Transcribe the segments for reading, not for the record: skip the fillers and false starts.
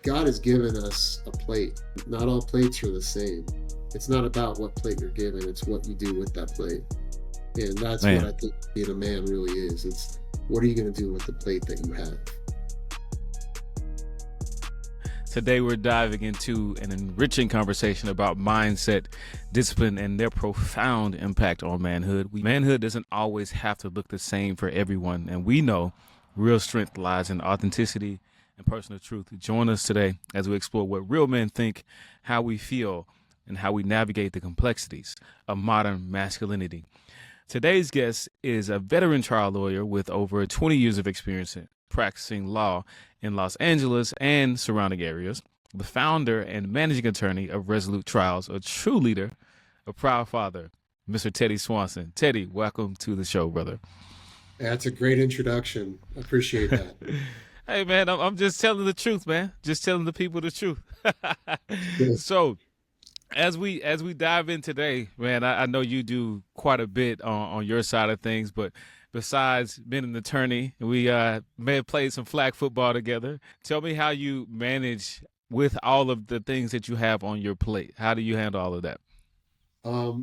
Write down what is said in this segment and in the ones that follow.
God has given us a plate. Not all plates are the same. It's not about what plate you're given, it's what you do with that plate. And that's what Man, I think being a man really is. It's what are you going to do with the plate that you have? today we're diving into an enriching conversation about mindset, discipline, and their profound impact on manhood. Manhood doesn't always have to look the same for everyone, and we know real strength lies in authenticity and personal truth. Join us today as we explore what real men think, how we feel, and how we navigate the complexities of modern masculinity. Today's guest is a veteran trial lawyer with over 20 years of experience in practicing law in Los Angeles and surrounding areas, the founder and managing attorney of Resolute Trials, a true leader, a proud father, Mr. Teddy Swanson. Teddy, welcome to the show, brother. That's a great introduction. I appreciate that. Hey, man, I'm just telling the truth, man. Just telling the people the truth. Yes. So, as we dive in today, man, I know you do quite a bit on your side of things, but besides being an attorney, we may have played some flag football together. Tell me how you manage with all of the things that you have on your plate. How do you handle all of that?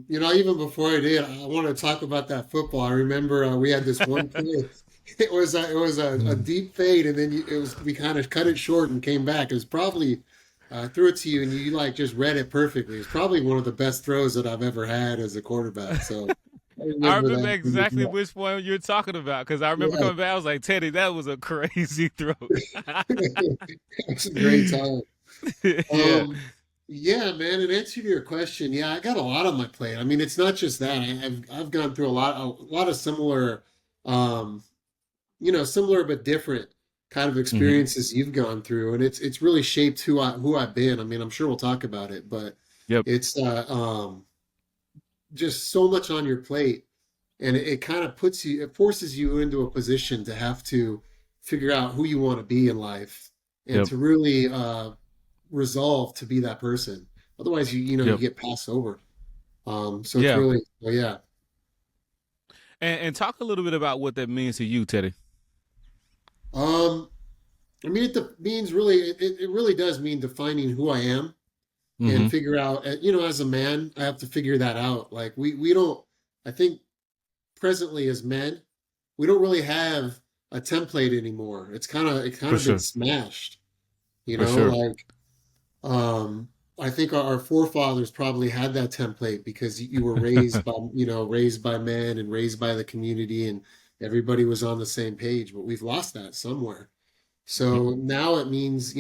Even before I did, I want to talk about that football. I remember we had this one play. It was a Mm. deep fade, and then we kind of cut it short and came back. It was probably threw it to you, and you like just read it perfectly. It's probably one of the best throws that I've ever had as a quarterback. So I I remember remember that. exactly which one you're talking about because I remember Yeah, coming back. I was like, Teddy, that was a crazy throw. it's a great time. Yeah. Um, yeah, man. In answer to your question, yeah, I got a lot on my plate. I mean, it's not just that. I've gone through a lot of similar, um, similar but different kind of Hmm. experiences you've gone through, and it's really shaped who I've been. I mean, I'm sure we'll talk about it, but Yep. it's just so much on your plate, and it kind of it forces you into a position to have to figure out who you want to be in life, and Yep. to really resolve to be that person. Otherwise, you Yep. get passed over. So it's Yeah. really, well, yeah. And talk a little bit about what that means to you, Teddy. Um, I mean, means really, it really does mean defining who I am and Hmm. figure out, as a man, I have to figure that out. Like we don't, I think presently as men, we don't really have a template anymore. It kind For of been sure. smashed, For sure. like, um, I think our forefathers probably had that template because you were raised by men and raised by the community, and everybody was on the same page, but we've lost that somewhere. Mhm. So now it means,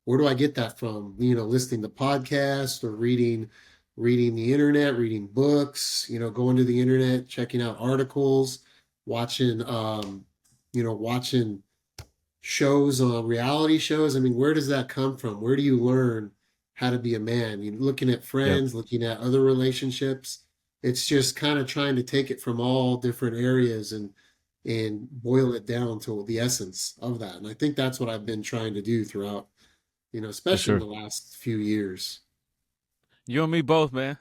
where do I get that from? Listening to podcasts or reading the internet, reading books, going to the internet, checking out articles, watching, watching shows on reality shows. I mean, where does that come from? Where do you learn how to be a man? You looking at Yep. friends, looking at other relationships. It's just kind of trying to take it from all different areas and boil it down to the essence of that. And I think that's what I've been trying to do throughout, For especially in sure. the last few years. You and me both, man.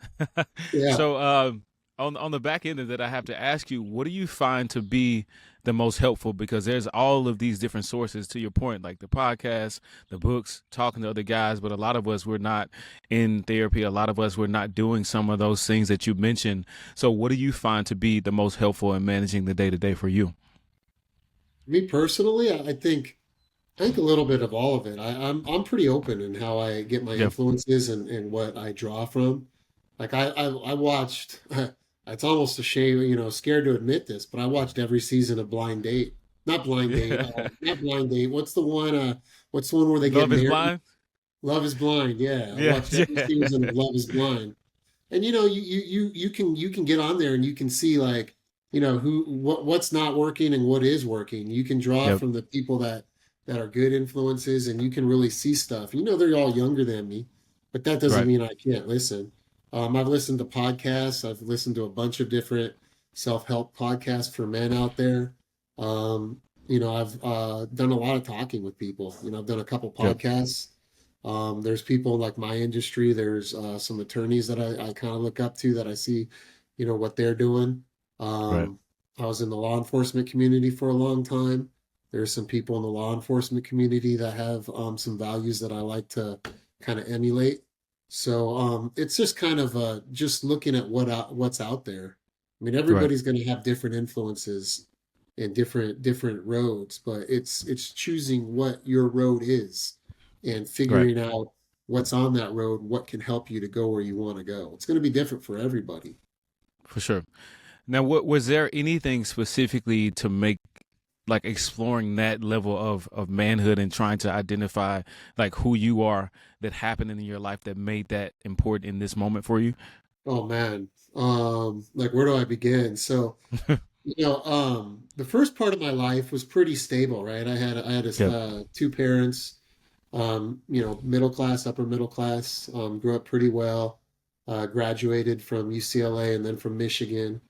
Yeah. So, on the back end of that, I have to ask you, what do you find to be the most helpful? Because there's all of these different sources. To your point, like the podcast, the books, talking to other guys, but a lot of us we're not in therapy. A lot of us we're not doing some of those things that you mentioned. So, what do you find to be the most helpful in managing the day to day for you? Me personally, I think a little bit of all of it. I'm pretty open in how I get my Yep. influences and what I draw from. Like I watched. It's almost a shame, scared to admit this, but I watched every season of Blind Date. Not Blind Date. Yeah. Not Blind Date. What's the one? What's the one where they get Love is married? blind. Love is Blind. Yeah, I Yeah. watched every Yeah. season of Love is Blind. And you can get on there and you can see, like, what's not working and what is working. You can draw Yep. from the people that are good influences, and you can really see stuff. They're all younger than me, but that doesn't Right. mean I can't listen. I've listened to podcasts. I've listened to a bunch of different self-help podcasts for men out there. um, I've done a lot of talking with people. I've done a couple Yep. podcasts. There's people like my industry. There's some attorneys that I kind of look up to, that I see, what they're doing. Right. Um, I was in the law enforcement community for a long time. There's some people in the law enforcement community that have some values that I like to kind of emulate. So it's just kind of just looking at what's out there. I mean, Right. everybody's going to have different influences and different roads, but it's choosing what your road is and Right. figuring out what's on that road, what can help you to go where you want to go. It's going to be different for everybody. For sure. Now, what was there anything specifically to make like exploring that level of manhood and trying to identify like who you are that happened in your life that made that important in this moment for you? Oh man, like where do I begin? So the first part of my life was pretty stable, right? I had Yep. two parents, middle class, upper middle class, grew up pretty well, graduated from UCLA and then from Michigan.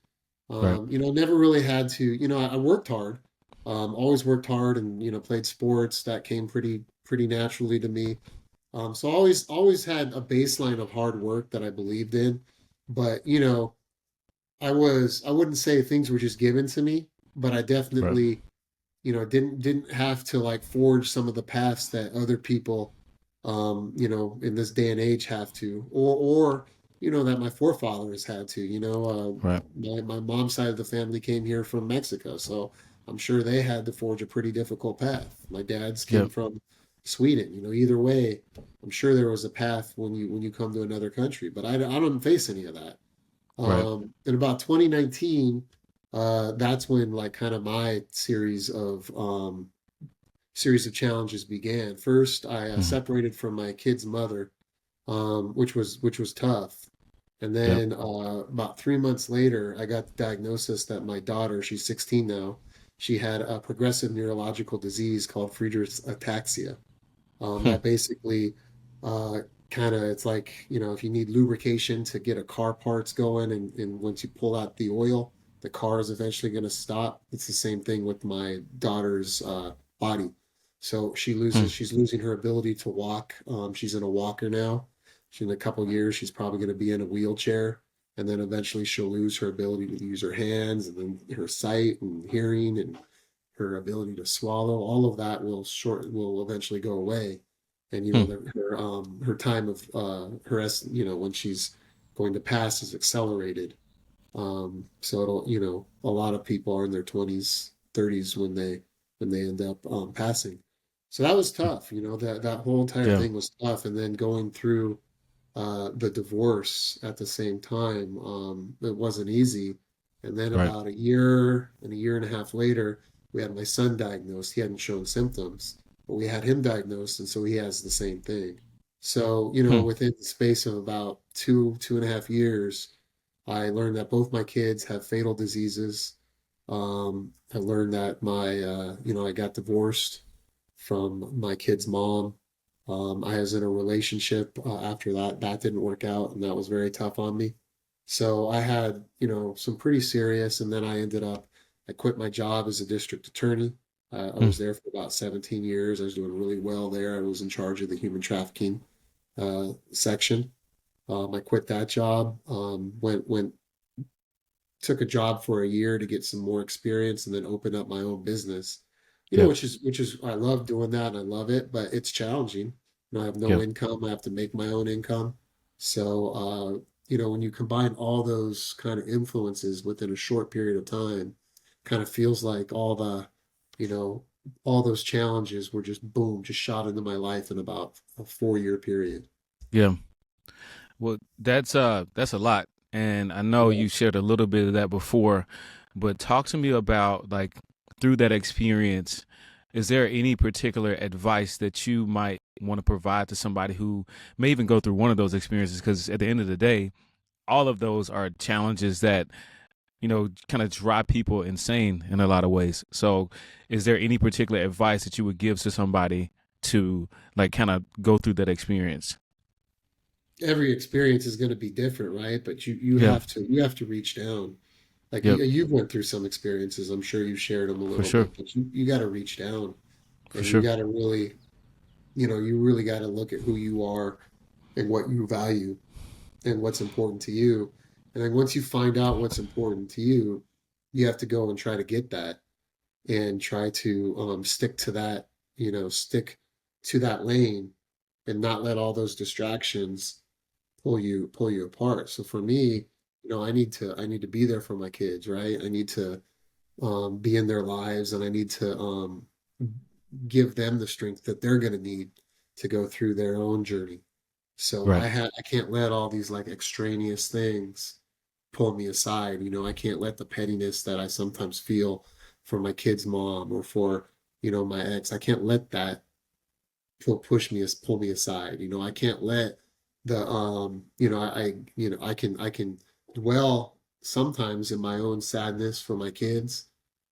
Right. Never really had to, I worked hard, always worked hard and, played sports. That came pretty naturally to me. So always had a baseline of hard work that I believed in. But, I wouldn't say things were just given to me, but I Right. definitely, didn't have to like forge some of the paths that other people, in this day and age have to, or that my forefathers had to. Right. My mom's side of the family came here from Mexico, so I'm sure they had to forge a pretty difficult path. My dad's came Yep. from Sweden. Either way, I'm sure there was a path when you come to another country, but I don't face any of that. Right. In about 2019, that's when like kind of my series of challenges began. First, I Mhm. separated from my kid's mother, which was tough. And Yep. then about 3 months later, I got the diagnosis that my daughter, she's 16 now, she had a progressive neurological disease called Friedreich's ataxia. Hmm. That basically uh, kind of it's like if you need lubrication to get a car parts going, and once you pull out the oil, the car is eventually going to stop. It's the same thing with my daughter's body. So Hmm. she's losing her ability to walk. She's in a walker now. In a couple years, she's probably going to be in a wheelchair, and then eventually she'll lose her ability to use her hands, and then her sight and hearing, and her ability to swallow. All of that will eventually go away, and Hmm. her time of when she's going to pass is accelerated. So it'll a lot of people are in their 20s, 30s when they end up passing. So that was tough. That whole entire Yeah. thing was tough, and then going through the divorce at the same time. It wasn't easy. And then Right. about a year and a half later, we had my son diagnosed. He hadn't shown symptoms, but we had him diagnosed, and so he has the same thing. So, Hmm. within the space of about 2.5 years, I learned that both my kids have fatal diseases. I learned that I got divorced from my kid's mom. I was in a relationship after that. That didn't work out, and that was very tough on me. So I had, some pretty serious, and then I quit my job as a district attorney. I Hmm. was there for about 17 years. I was doing really well there. I was in charge of the human trafficking section. I quit that job, went took a job for a year to get some more experience and then opened up my own business. Yep. Which is I love doing that and I love it, but it's challenging. I have no Yep. income. I have to make my own income. So when you combine all those kind of influences within a short period of time, kind of feels like you know, all those challenges were just boom, just shot into my life in about a 4 year period. Yeah. Well, that's a lot, and I know Yeah. you shared a little bit of that before, but talk to me about like through that experience. Is there any particular advice that you might want to provide to somebody who may even go through one of those experiences? Because at the end of the day, all of those are challenges that kind of drive people insane in a lot of ways. So, is there any particular advice that you would give to somebody to like kind of go through that experience? Every experience is going to be different, right? But you Yeah. have to reach down. Like Yep. you've went through some experiences. I'm sure you've shared them a For little sure. bit, but you got to reach down For and you sure. got to really, you really got to look at who you are and what you value and what's important to you. And then once you find out what's important to you, you have to go and try to get that. and try to stick to that, stick to that lane and not let all those distractions pull you apart. So for me, I need to be there for my kids, right? I need to be in their lives, and I need to give them the strength that they're going to need to go through their own journey. So Right. I can't let all these like extraneous things pull me aside. I can't let the pettiness that I sometimes feel for my kid's mom or for, my ex. I can't let that pull me aside. I can't let the I can dwell sometimes in my own sadness for my kids,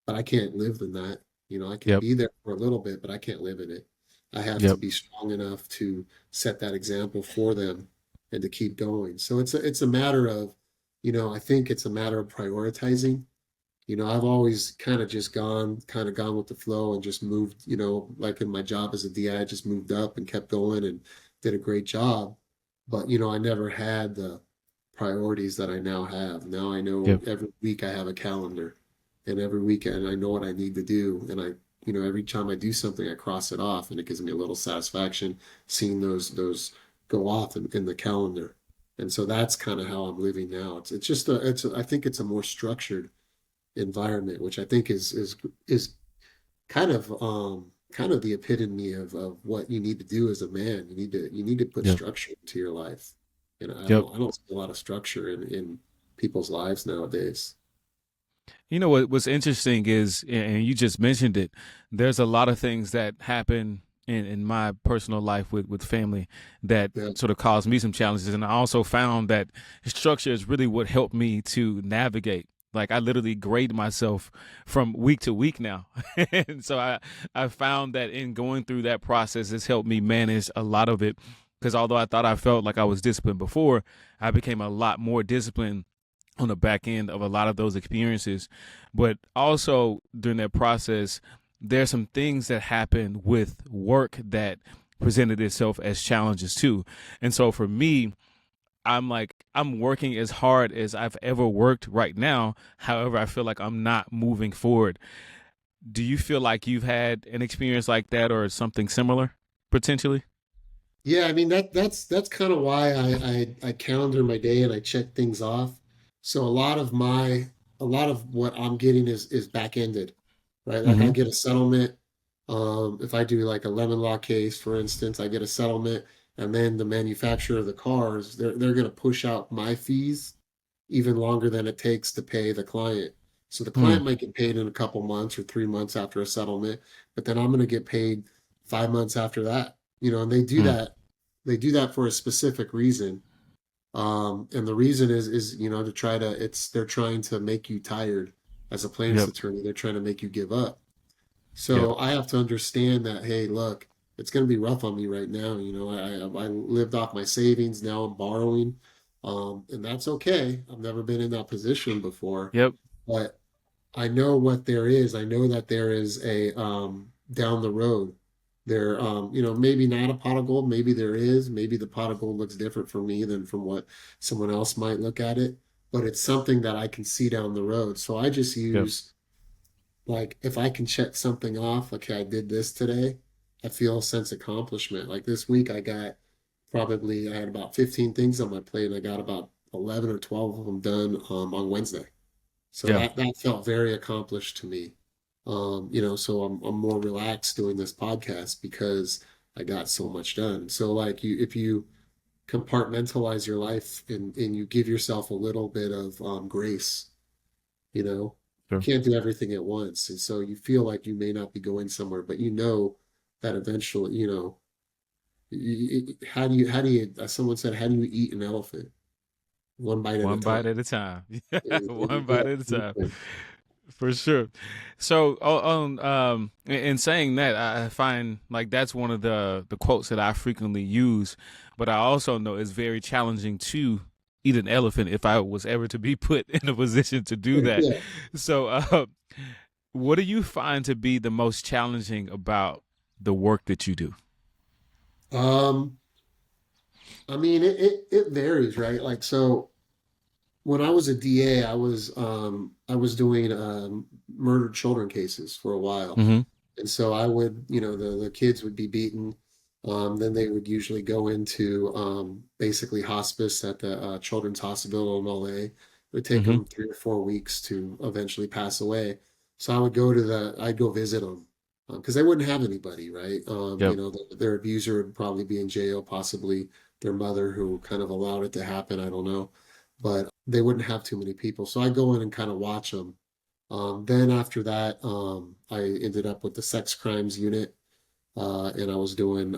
but I can't live in that. I can Yep. be there for a little bit, but I can't live in it. I have to Yep. be strong enough to set that example for them and to keep going. So it's a matter of, I think it's a matter of prioritizing. I've always kind of gone with the flow and just moved, like in my job as a DI, just moved up and kept going and did a great job. But, I never had the priorities that I now have. Now I know Yep. every week I have a calendar, and every weekend I know what I need to do. And every time I do something, I cross it off, and it gives me a little satisfaction seeing those go off in the calendar. And so that's kind of how I'm living now. It's just I think it's a more structured environment, which I think is kind of the epitome of what you need to do as a man. You need to put Yep. structure into your life. I Yep. don't see a lot of structure in people's lives nowadays. You know what's interesting is, and you just mentioned it. There's a lot of things that happen in my personal life with family that Yeah. sort of caused me some challenges, and I also found that structure is really what helped me to navigate. Like I literally grade myself from week to week now, and so I found that in going through that process, it's helped me manage a lot of it. Because although I thought I felt like I was disciplined before, I became a lot more disciplined on the back end of a lot of those experiences. But also during that process, there's some things that happen with work that presented itself as challenges too. And so for me, I'm like, I'm working as hard as I've ever worked right now. However, I feel like I'm not moving forward. Do you feel like you've had an experience like that or something similar potentially? Yeah, I mean that's kind of why I calendar my day and I check things off. So a lot of what I'm getting is back ended, right? Like I Mm-hmm. get a settlement. If I do like a lemon law case, for instance, I get a settlement, and then the manufacturer of the cars, they're going to push out my fees even longer than it takes to pay the client. So the Mm, client might get paid in a couple months or 3 months after a settlement, but then I'm going to get paid 5 months after that. And they do mm. that. They do that for a specific reason. And the reason is to try to it's they're trying to make you tired as a plaintiff's Yep. attorney. They're trying to make you give up. Yep. So I have to understand that, hey, look, it's going to be rough on me right now. I lived off my savings. Now I'm borrowing. And that's okay. I've never been in that position before, Yep. but I know what there is. I know that there is a down the road. There, maybe not a pot of gold. Maybe there is. Maybe the pot of gold looks different for me than from what someone else might look at it. But it's something that I can see down the road. So I just Yep. use like if I can check something off. Okay, I did this today. I feel a sense of accomplishment. Like this week, I had about 15 things on my plate, and I got about 11 or 12 of them done on Wednesday. So Yeah. that felt very accomplished to me. So I'm more relaxed doing this podcast because I got so much done. So like if you compartmentalize your life and you give yourself a little bit of grace, you Sure. can't do everything at once. And so you feel like you may not be going somewhere, but you know that eventually, how do you, as someone said, how do you eat an elephant? One bite at a One bite time. at a time. One Yeah. bite at a time. For sure. So in saying that, I find like that's one of the quotes that I frequently use, but I also know it's very challenging to eat an elephant if I was ever to be put in a position to do that. Yeah. So what do you find to be the most challenging about the work that you do? I mean, it varies, right? Like, so when I was a DA, I was doing murdered children cases for a while. Mm-hmm. And so I would, the kids would be beaten. Then they would usually go into basically hospice at the Children's Hospital in LA. It would take Mm-hmm. them 3 or 4 weeks to eventually pass away. So I'd go visit them because they wouldn't have anybody, right? Yep. Their abuser would probably be in jail, possibly their mother who kind of allowed it to happen. I don't know, but they wouldn't have too many people. So I'd go in and kind of watch them. Then after that, I ended up with the sex crimes unit, and I was doing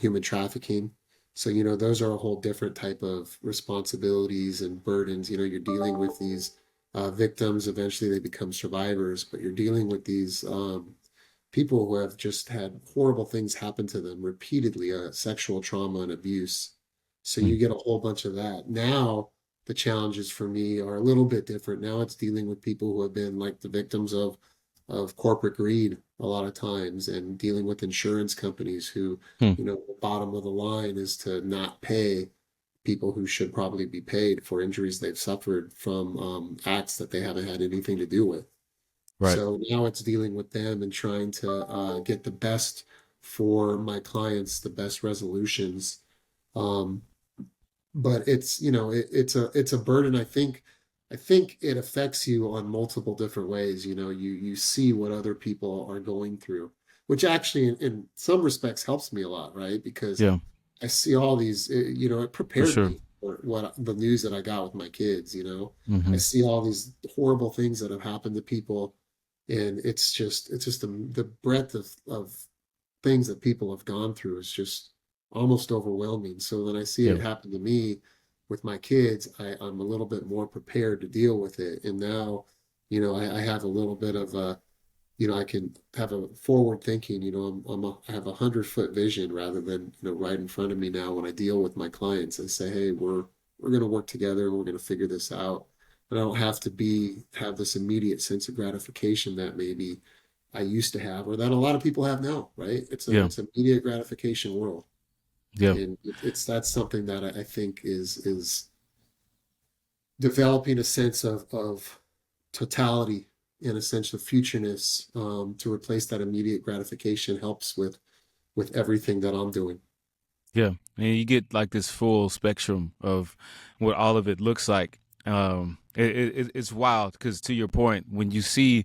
human trafficking. So, those are a whole different type of responsibilities and burdens. You're dealing with these victims. Eventually, they become survivors, but you're dealing with these people who have just had horrible things happen to them repeatedly, sexual trauma and abuse. So you get a whole bunch of that. Now, the challenges for me are a little bit different. Now it's dealing with people who have been like the victims of corporate greed a lot of times, and dealing with insurance companies who, Mm-hmm. the bottom of the line is to not pay people who should probably be paid for injuries they've suffered from acts that they haven't had anything to do with. Right. So now it's dealing with them and trying to get the best for my clients, the best resolutions. Um, but it's a burden. I think it affects you on multiple different ways. You see what other people are going through, which actually in some respects helps me a lot, right? Because Yeah. I see all these, it For prepared sure. me for what the news that I got with my kids. I Mm-hmm. see all these horrible things that have happened to people, and it's just the breadth of things that people have gone through is just almost overwhelming. So when I see Yeah. it happen to me with my kids, I'm a little bit more prepared to deal with it. And now, I have a little bit of a, I can have a forward thinking, I have 100-foot vision rather than, right in front of me now when I deal with my clients and say, hey, we're going to work together and we're going to figure this out. But I don't have to have this immediate sense of gratification that maybe I used to have, or that a lot of people have now, right? Yeah. It's an immediate gratification world, Yeah. and that's something that I think is developing a sense of totality and a sense of futureness to replace that immediate gratification helps with everything that I'm doing. Yeah, and you get like this full spectrum of what all of it looks like. It's wild because, to your point, when you see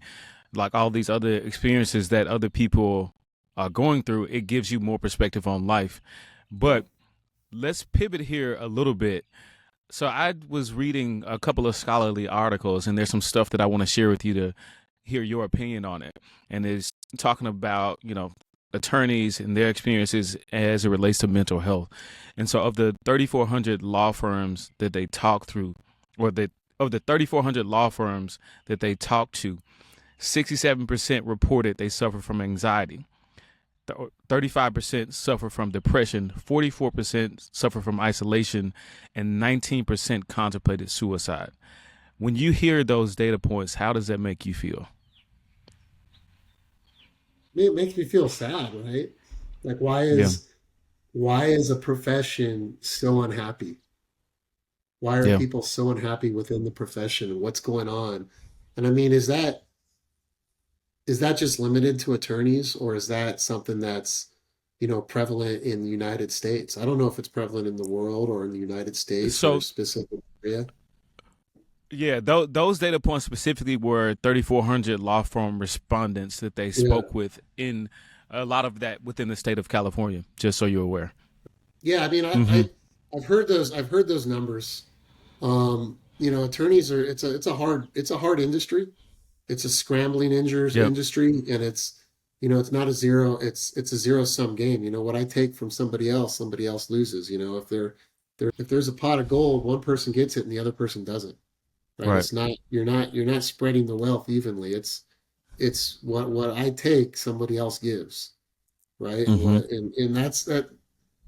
like all these other experiences that other people are going through, it gives you more perspective on life. Yeah, But let's pivot here a little bit. So I was reading a couple of scholarly articles, and there's some stuff that I want to share with you to hear your opinion on it. And it's talking about, attorneys and their experiences as it relates to mental health. And so of the 3,400 law firms that they talk through, or that of the 3,400 law firms that they talked to, 67% reported they suffer from anxiety. 35% suffer from depression, 44% suffer from isolation, and 19% contemplated suicide. When you hear those data points, how does that make you feel? it makes me feel sad, right? Like, Yeah. why is a profession so unhappy? Why are Yeah. people so unhappy within the profession, and what's going on? And I mean, is that just limited to attorneys, or is that something that's, prevalent in the United States? I don't know if it's prevalent in the world or in the United States or a So, specific area. yeah, those data points specifically were 3,400 law firm respondents that they Yeah. spoke with in a lot of that within the state of California, just so you're aware. Yeah, I mean, Mm-hmm. I've heard those numbers. Attorneys are it's a hard industry. It's a scrambling Yep. industry, and it's not a zero, it's a zero sum game. What I take from somebody else loses. If there's a pot of gold, one person gets it and the other person doesn't, right? Right. It's not you're not spreading the wealth evenly. It's what I take, somebody else gives, right? And Mm-hmm. that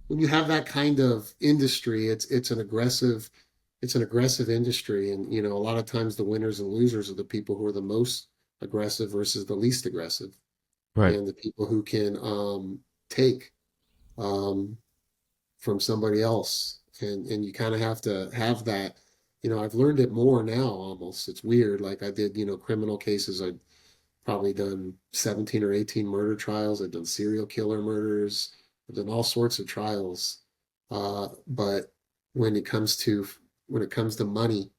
when you have that kind of industry, it's an aggressive industry, and a lot of times the winners and losers are the people who are the most aggressive versus the least aggressive, Right. and the people who can take um, from somebody else, and you kind of have to have that I've learned it more now almost. It's weird. Like I did, criminal cases. I've probably done 17 or 18 murder trials. I've done serial killer murders. I've done all sorts of trials. But when it comes to when it comes to money,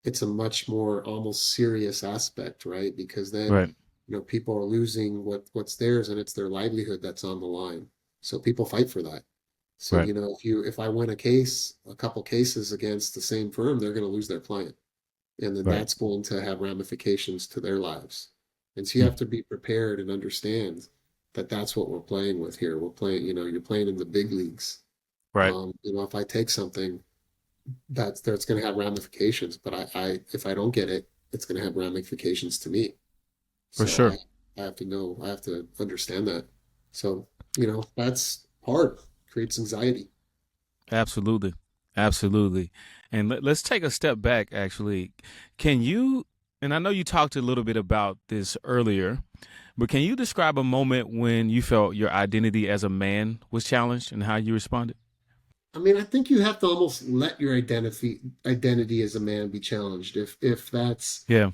it's a much more almost serious aspect, right? Because then, Right. people are losing what's theirs and it's their livelihood that's on the line. So people fight for that. So, Right. if I win a couple cases against the same firm, they're going to lose their client. And then Right. that's going to have ramifications to their lives. And so you Mm. have to be prepared and understand that that's what we're playing with here. We're playing, you're playing in the big leagues. Right. If I take something, that's going to have ramifications. But if I don't get it, it's going to have ramifications to me. For So sure. I have to know, I have to understand that. So, that's hard, creates anxiety. Absolutely. Absolutely. And let's take a step back, actually. Can you, and I know you talked a little bit about this earlier, but can you describe a moment when you felt your identity as a man was challenged and how you responded? I mean, I think you have to almost let your identity as a man be challenged. If that's Yeah.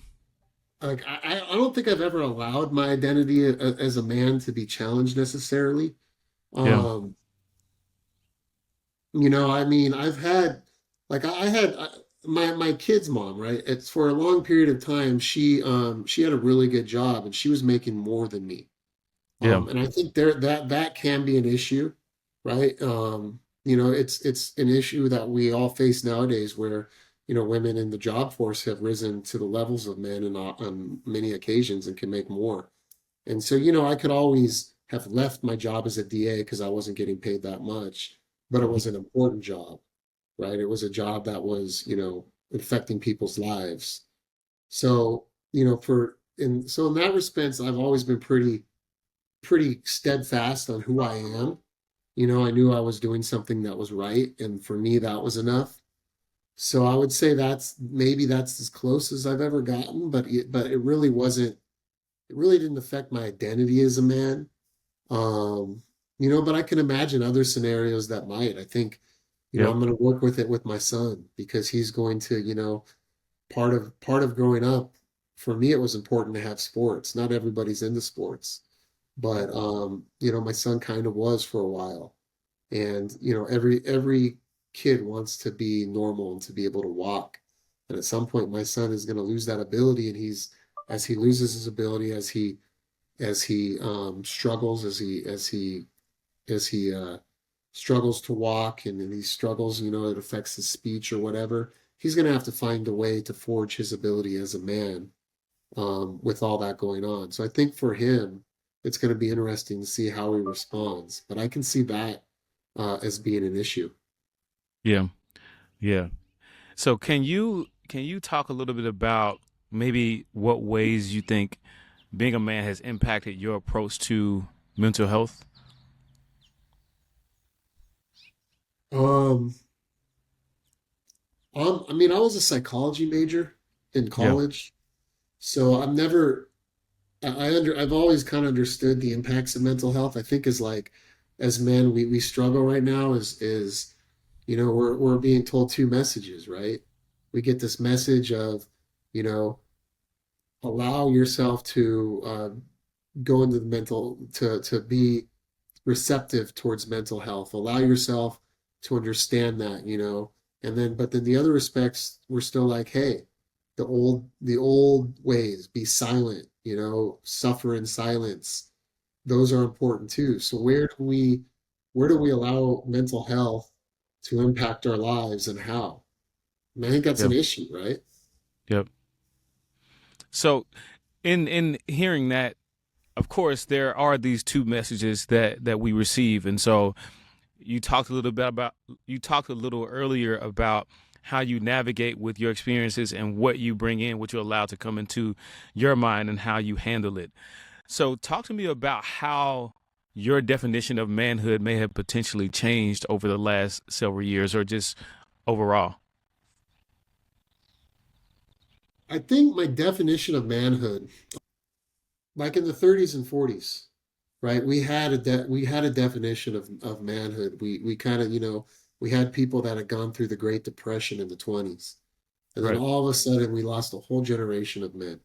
like I don't think I've ever allowed my identity as a man to be challenged necessarily. Yeah. Um, I mean, I've had like I had my kid's mom, right? It's for a long period of time. She had a really good job and she was making more than me. Yeah. And I think that can be an issue, right? It's an issue that we all face nowadays where, women in the job force have risen to the levels of men and on many occasions and can make more. And so, I could always have left my job as a DA because I wasn't getting paid that much, but it Mhm. was an important job, right? It was a job that was, affecting people's lives. So, so in that respect, I've always been pretty steadfast on who I am. I knew I was doing something that was right, and for me, that was enough. So I would say that's as close as I've ever gotten, but it really wasn't. It really didn't affect my identity as a man. Um, but I can imagine other scenarios that might. I think, Yep. I'm going to work with it with my son because he's going to, part of growing up. For me, it was important to have sports. Not everybody's into sports, but my son kind of was for a while. And every kid wants to be normal and to be able to walk. And at some point, my son is going to lose that ability, and as he loses his ability, as he struggles, as he struggles to walk, and he struggles, it affects his speech or whatever. He's going to have to find a way to forge his ability as a man with all that going on. So I think for him, it's going to be interesting to see how he responds. But I can see that as being an issue. Yeah. Yeah. So can you talk a little bit about maybe what ways you think being a man has impacted your approach to mental health? Um, I mean, I was a psychology major in Yeah. college, so I've never, I've always kind of understood the impacts of mental health. I think as men, we struggle right now is we're being told two messages, right? We get this message of, you know, allow yourself to go into the mental to be receptive towards mental health. Allow yourself to understand that, and then but then the other respects we're still like, hey, the old ways, be silent, suffer in silence. Those are important too. So where do we allow mental health to impact our lives and how? And I think that's an Yep. issue, right? Yep. So in hearing that, of course, there are these two messages that we receive, and so you talked a little earlier about how you navigate with your experiences and what you bring in, what you allow to come into your mind, and how you handle it. So, talk to me about how your definition of manhood may have potentially changed over the last several years, or just overall. I think my definition of manhood, like in the 30s and 40s, right? We had a definition of manhood. We kind of, we had people that had gone through the Great Depression in the 20s. And then Right. all of a sudden, we lost a whole generation of men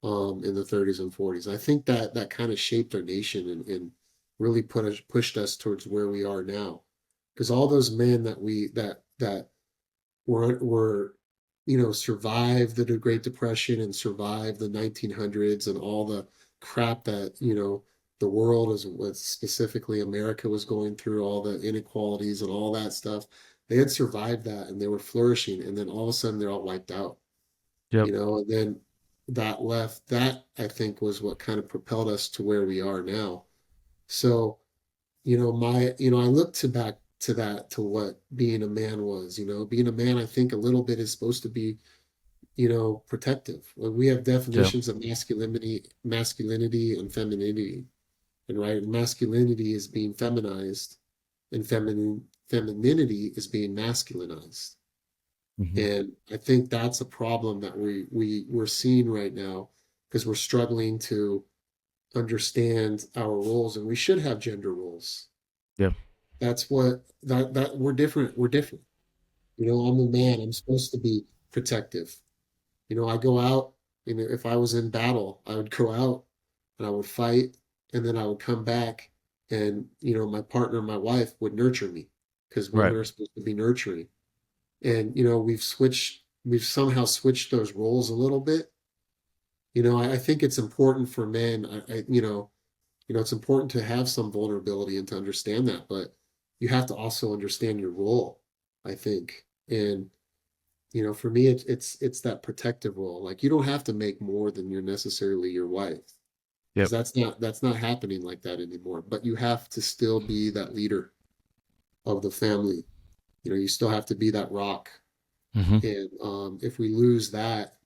in the 30s and 40s. I think that that kind of shaped our nation and really pushed us towards where we are now. Because all those men that were survived the Great Depression and survived the 1900s and all the crap that the world is what specifically America was going through, all the inequalities and all that stuff. They had survived that and they were flourishing, and then all of a sudden they're all wiped out, Yep. and then that I think was what kind of propelled us to where we are now. So I look to back to that, to what being a man was. Being a man, I think a little bit is supposed to be, protective. Well, we have Yep. definitions of masculinity and femininity, and right, masculinity is being feminized, and femininity is being masculinized. Hmm. And I think that's a problem that we're seeing right now, because we're struggling to understand our roles, and we should have gender roles. Yep. That's what that we're different. We're different. I'm a man. I'm supposed to be protective. I go out, if I was in battle, I would go out and I would fight, and then I would come back, and my partner, my wife, would nurture me, because women Right. are supposed to be nurturing. And we've somehow switched those roles a little bit. I think it's important for men. It's important to have some vulnerability and to understand that, but you have to also understand your role, I think. And for me, it's that protective role. Like, you don't have to make more than you're necessarily your wife, because Yep. that's not happening like that anymore. But you have to still be that leader of the family. You still have to be that rock. Hmm. And if we lose that,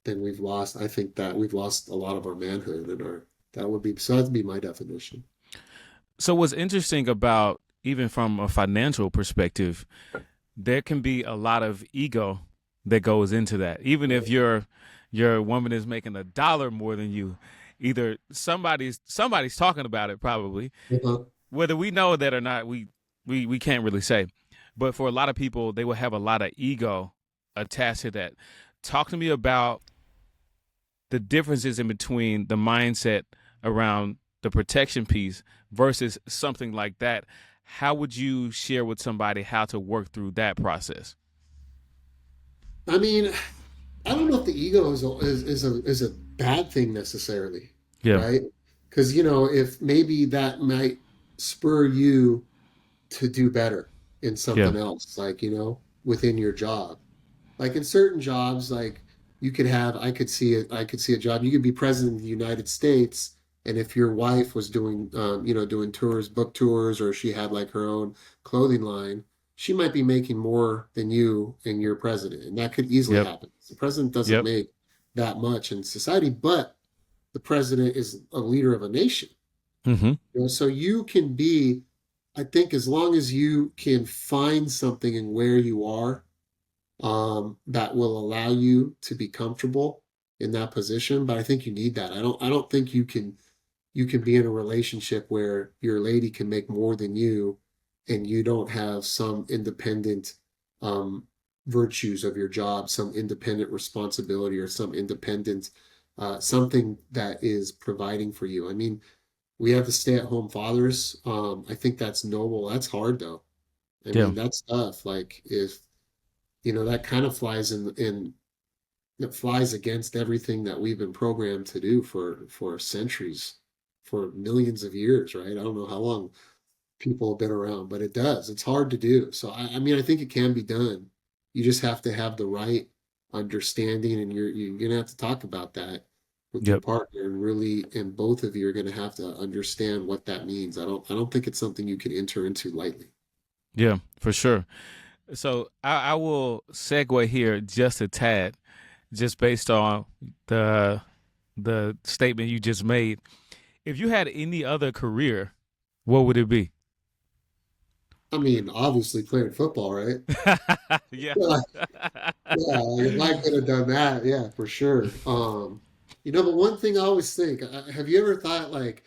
then I think that we've lost a lot of our manhood, and that'd be my definition. So what's interesting about, even from a financial perspective, there can be a lot of ego that goes into that. Even if your woman is making $1 more than you, either somebody's talking about it, probably. Uh-huh. Whether we know that or not, we can't really say. But for a lot of people, they will have a lot of ego attached to that. Talk to me about the differences in between the mindset around the protection piece versus something like that. How would you share with somebody how to work through that process? I mean, I don't know if the ego is a bad thing necessarily, Yeah. right? Because if maybe that might spur you to do better in Yeah. something else, like within your job. Like in certain jobs, like I could see a job. You could be president of the United States, and if your wife was doing tours, book tours, or she had like her own clothing line, she might be making more than you and your president, and that could easily Yep. happen. The president doesn't Yep. make that much in society, but the president is a leader of a nation. Mm-hmm. So you can be, I think, as long as you can find something in where you are, that will allow you to be comfortable in that position. But I think you need that. I don't think you can be in a relationship where your lady can make more than you, and you don't have some independent um, virtues of your job, some independent responsibility, or some independent something that is providing for you. I mean, we have the stay-at-home fathers. I think that's noble. That's hard though. I Yeah. mean, that's tough. Like, if that kind of flies in that flies against everything that we've been programmed to do for centuries, for millions of years, right? I don't know how long people have been around, but it does. It's hard to do. So I mean, I think it can be done. You just have to have the right understanding, and you're gonna have to talk about that with your Yep. partner, and really, and both of you are gonna have to understand what that means. I don't think it's something you can enter into lightly. Yeah, for sure. So I will segue here just a tad, just based on the the statement you just made. If you had any other career, what would it be? I mean, obviously playing football, right? Yeah. Yeah, yeah, like if I could have done that, yeah, for sure. But one thing I always think, have you ever thought like,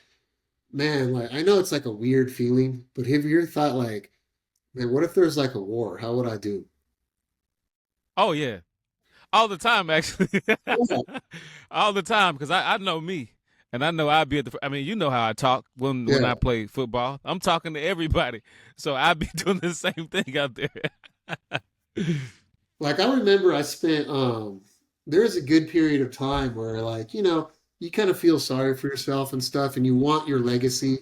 man, like I know it's like a weird feeling, but have you ever thought like, man, what if there's like a war? How would I do? Oh yeah. all the time, actually. Yeah, All the time, because I know me. And I know I'd be at the. I mean, you know how I talk when yeah. I play football. I'm talking to everybody, so I'd be doing the same thing out there. Like I remember I spent there was a good period of time where like, you kind of feel sorry for yourself and stuff and you want your legacy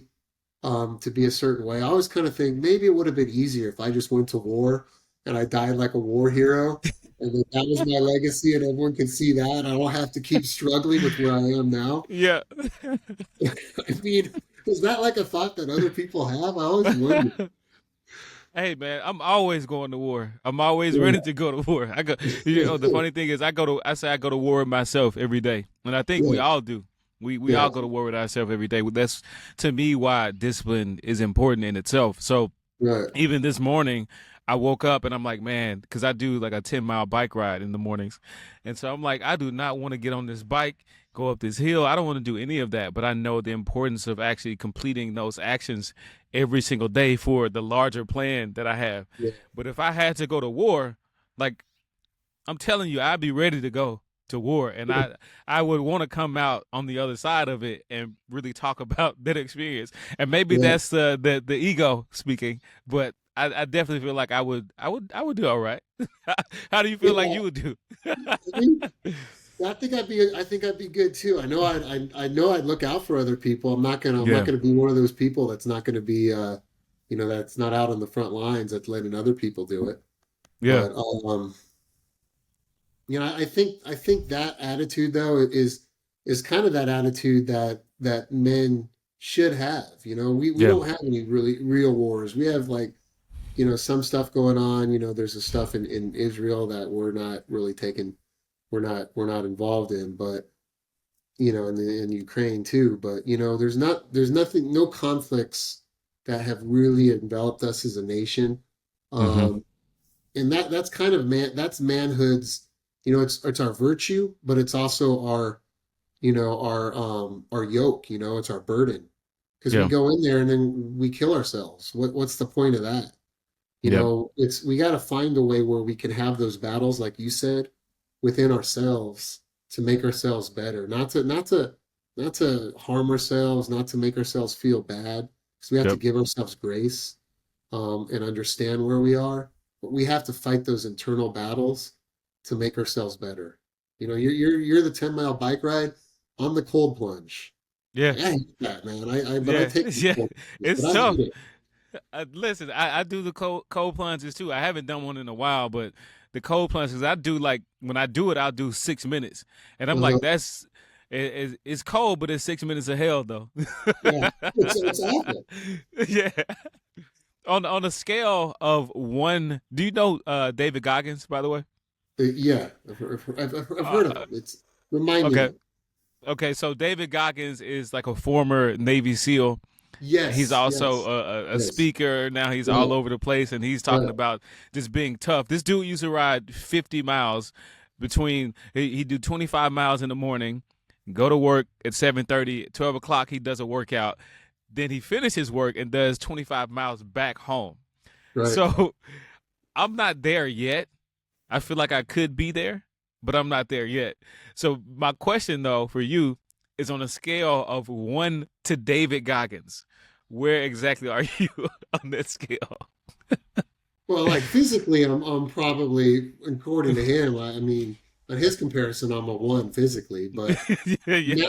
to be a certain way. I always kind of think maybe it would have been easier if I just went to war and I died like a war hero and then that was my legacy and everyone could see that. I don't have to keep struggling with where I am now. Yeah. I mean, is that like a thought that other people have? I always wonder. Hey man, I'm always going to war. I'm always ready Yeah. to go to war. I go. You know, the funny thing is, I say I go to war with myself every day, and I think we Yeah. all do. We Yeah. all go to war with ourselves every day. That's to me why discipline is important in itself. So Right. even this morning, I woke up and I'm like, man, because I do like a 10-mile bike ride in the mornings. And so I'm like, I do not want to get on this bike, go up this hill. I don't want to do any of that. But I know the importance of actually completing those actions every single day for the larger plan that I have. Yeah. But if I had to go to war, like I'm telling you, I'd be ready to go to war, and I would want to come out on the other side of it and really talk about that experience. And maybe Yeah. that's the ego speaking, but I definitely feel like I would do all right. How do you feel like Yeah. you would do? I mean, I think I'd be good too. I know I'd look out for other people. I'm not Yeah, gonna be one of those people that's not gonna be that's not out on the front lines that's letting other people do it. yeah, But I think that attitude though is kind of that attitude that men should have. We yeah, don't have any really real wars. We have like, some stuff going on. There's a stuff in Israel that we're not involved in, but in Ukraine too. But there's nothing, no conflicts that have really enveloped us as a nation. mm-hmm. Um, and that's kind of that's manhood's, it's our virtue, but it's also our yoke, it's our burden. Because we Yeah, go in there and then we kill ourselves. What's the point of that? yep, It's we got to find a way where we can have those battles, like you said, within ourselves to make ourselves better, not to harm ourselves, not to make ourselves feel bad, because we have to yep, give ourselves grace, and understand where we are. But we have to fight those internal battles to make ourselves better. You're the 10-mile bike ride. I'm the cold plunge. yeah, I hate that, man. But I yeah, take the yeah. cold plunge, but It's I tough. hate it. Listen, I do the cold plunges too. I haven't done one in a while, but the cold plunges I do, like when I do it, I'll do 6 minutes, and I'm Uh, like, it's cold, but it's 6 minutes of hell though. yeah, it's awful. Yeah. On a scale of one, do you know David Goggins, by the way? Yeah, I've heard of Uh, him. Remind me of okay. him. Okay, so David Goggins is like a former Navy SEAL. He's Yes, also yes, a yes. speaker. Now he's all Right, over the place, and he's talking right, about just being tough. This dude used to ride 50 miles between, he'd do 25 miles in the morning, go to work at 7:30, 12 o'clock, he does a workout. Then he finishes work and does 25 miles back home. right. So I'm not there yet. I feel like I could be there, but I'm not there yet. So my question though for you is on a scale of 1 to David Goggins. Where exactly are you on that scale? Well, like physically, I'm probably, according to him, I mean, on his comparison, I'm a one physically, but Yeah, yeah,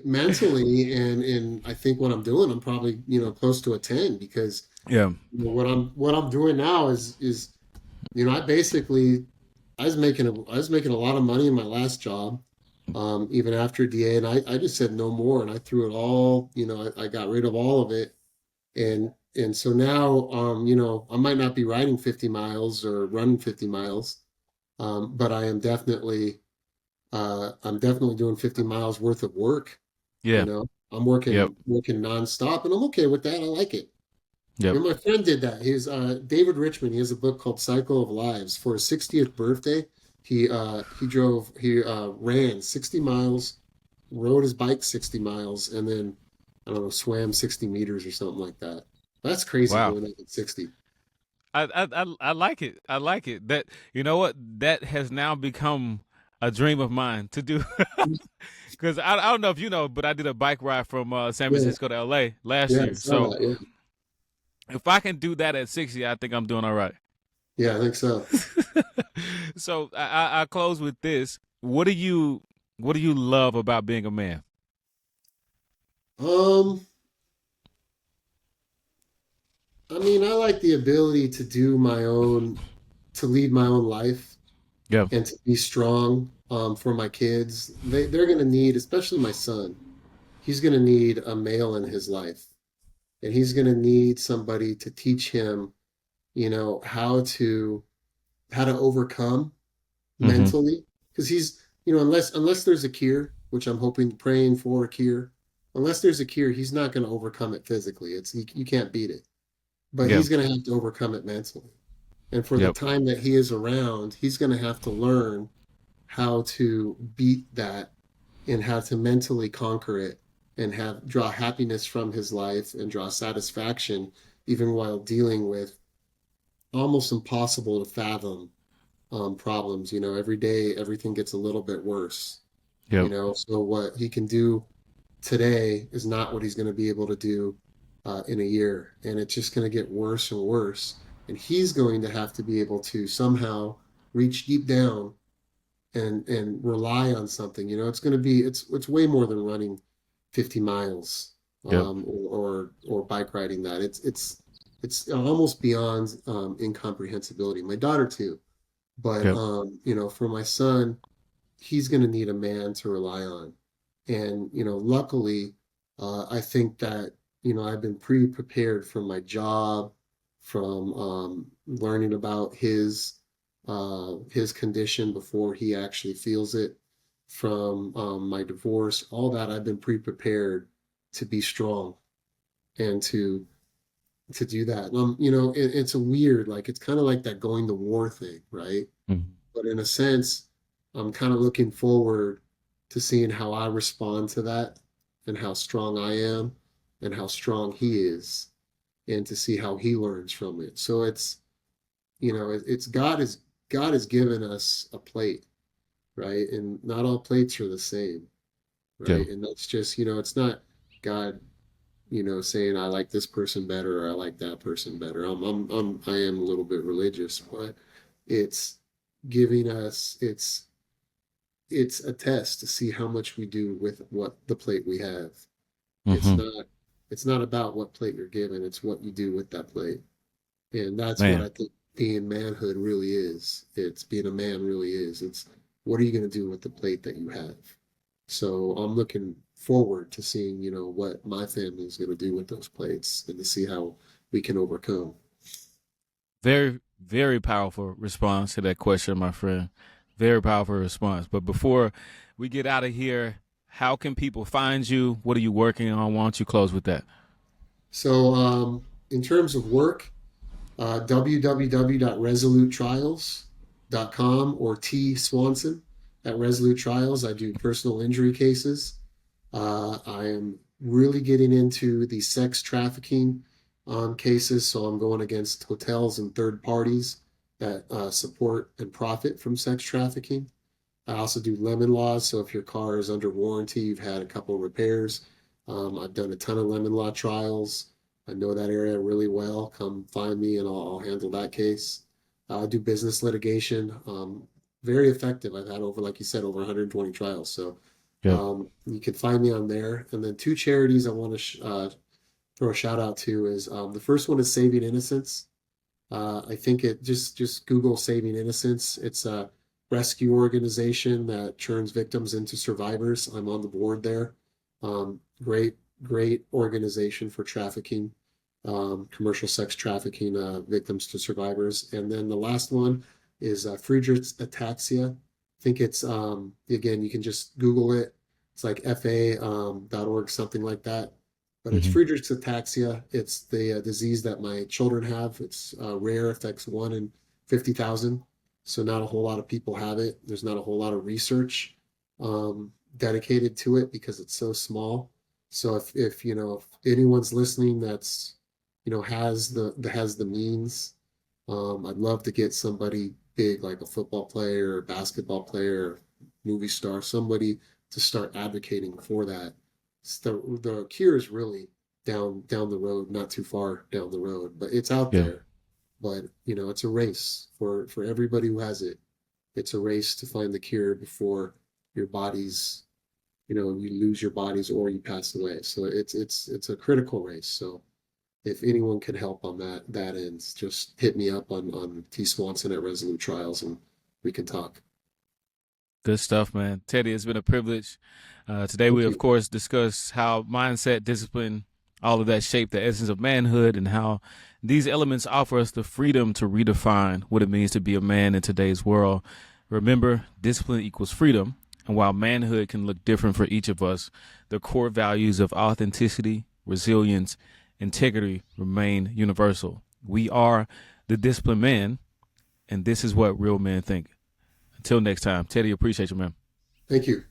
mentally, and I think what I'm doing, I'm probably, close to a 10 because yeah, what I'm doing now is, I basically, I was making a lot of money in my last job, even after DA, and I just said no more, and I threw it all, I got rid of all of it, and so now, I might not be riding 50 miles or running 50 miles, but I'm definitely doing 50 miles worth of work. yeah, I'm yep, working nonstop, and I'm okay with that. I like it. yep. My friend did that. He's David Richmond. He has a book called Cycle of Lives. For his 60th birthday, he ran 60 miles, rode his bike 60 miles, and then I don't know, swam 60 meters or something like that. That's crazy Wow. doing that at 60. I like it. I like it. That, you know what? That has now become a dream of mine to do. Because I don't know if you know, but I did a bike ride from San Yeah, Francisco to LA last yeah, I year. saw So that. Yeah, if I can do that at 60, I think I'm doing all right. yeah, I think so. So I close with this. What do you love about being a man? Um, I mean, I like the ability to do my own, to lead my own life Yeah. and to be strong for my kids. They're going to need, especially my son, he's going to need a male in his life. And he's going to need somebody to teach him, how to overcome Mm-hmm. mentally. Because unless there's a cure, which I'm hoping, praying for a cure, unless there's a cure, he's not going to overcome it physically. You can't beat it. But Yeah. he's going to have to overcome it mentally. And for the Yep. time that he is around, he's going to have to learn how to beat that and how to mentally conquer it and have draw happiness from his life and draw satisfaction even while dealing with almost impossible to fathom problems. Every day everything gets a little bit worse. Yep. So what he can do today is not what he's going to be able to do in a year, and it's just going to get worse and worse. And he's going to have to be able to somehow reach deep down and rely on something. It's going to be it's way more than running 50 miles Yep. or bike riding that. It's almost beyond incomprehensibility. My daughter too, but Yep. for my son, he's going to need a man to rely on. And luckily, I think that I've been pre-prepared from my job, from learning about his condition before he actually feels it, from my divorce, all that. I've been pre-prepared to be strong and to do that. It's a weird, like it's kind of like that going to war thing, right? Mhm. But in a sense, I'm kind of looking forward to seeing how I respond to that and how strong I am and how strong he is and to see how he learns from it. So it's God has given us a plate, right? And not all plates are the same, Yep. right? And that's just, it's not God, saying I like this person better or I like that person better. I am a little bit religious, but it's giving us it's a test to see how much we do with what the plate we have. It's Mm-hmm. not it's not about what plate you're given, it's what you do with that plate. And that's what I Man. think being manhood really is. It's being a man really is. It's what are you going to do with the plate that you have? So I'm looking forward to seeing, what my family is going to do with those plates and to see how we can overcome. Very, very powerful response to that question, my friend. Very powerful response. But before we get out of here, how can people find you? What are you working on? Why don't you close with that? So in terms of work, www.resolutetrials.com or T Swanson at Resolute Trials. I do personal injury cases. I am really getting into the sex trafficking cases, so I'm going against hotels and third parties that support and profit from sex trafficking. I also do lemon laws, so if your car is under warranty, you've had a couple of repairs. I've done a ton of lemon law trials. I know that area really well. Come find me and I'll handle that case. I do business litigation. Very effective. I've had over, like you said, over 120 trials. So Yep. you can find me on there. And then two charities I want to throw a shout out to is the first one is Saving Innocence. I think it just Google Saving Innocence. It's a rescue organization that turns victims into survivors. I'm on the board there. Great organization for trafficking, commercial sex trafficking victims to survivors. And then the last one is Friedrich's Ataxia. I think it's again you can just Google it. It's like fa.org, something like that. But it's Mm-hmm. Friedreich's ataxia. It's the disease that my children have. It's rare, affects 1 in 50,000. So not a whole lot of people have it. There's not a whole lot of research dedicated to it because it's so small. So if anyone's listening that's has the means, I'd love to get somebody big like a football player or a basketball player, movie star, somebody to start advocating for that. The cure is really down the road, not too far down the road, but it's out Yeah. there. But it's a race for everybody who has it. It's a race to find the cure before your body's, you lose your bodies or you pass away. So it's a critical race. So if anyone can help on that end, just hit me up on T Swanson at Resolute Trials, and we can talk. Good stuff, man. Teddy, it's been a privilege. Today, Thank we, of you. course, discuss how mindset, discipline, all of that shape the essence of manhood and how these elements offer us the freedom to redefine what it means to be a man in today's world. Remember, discipline equals freedom. And while manhood can look different for each of us, the core values of authenticity, resilience, integrity remain universal. We are the disciplined man, and this is what real men think. Until next time, Teddy, appreciate you, man. Thank you.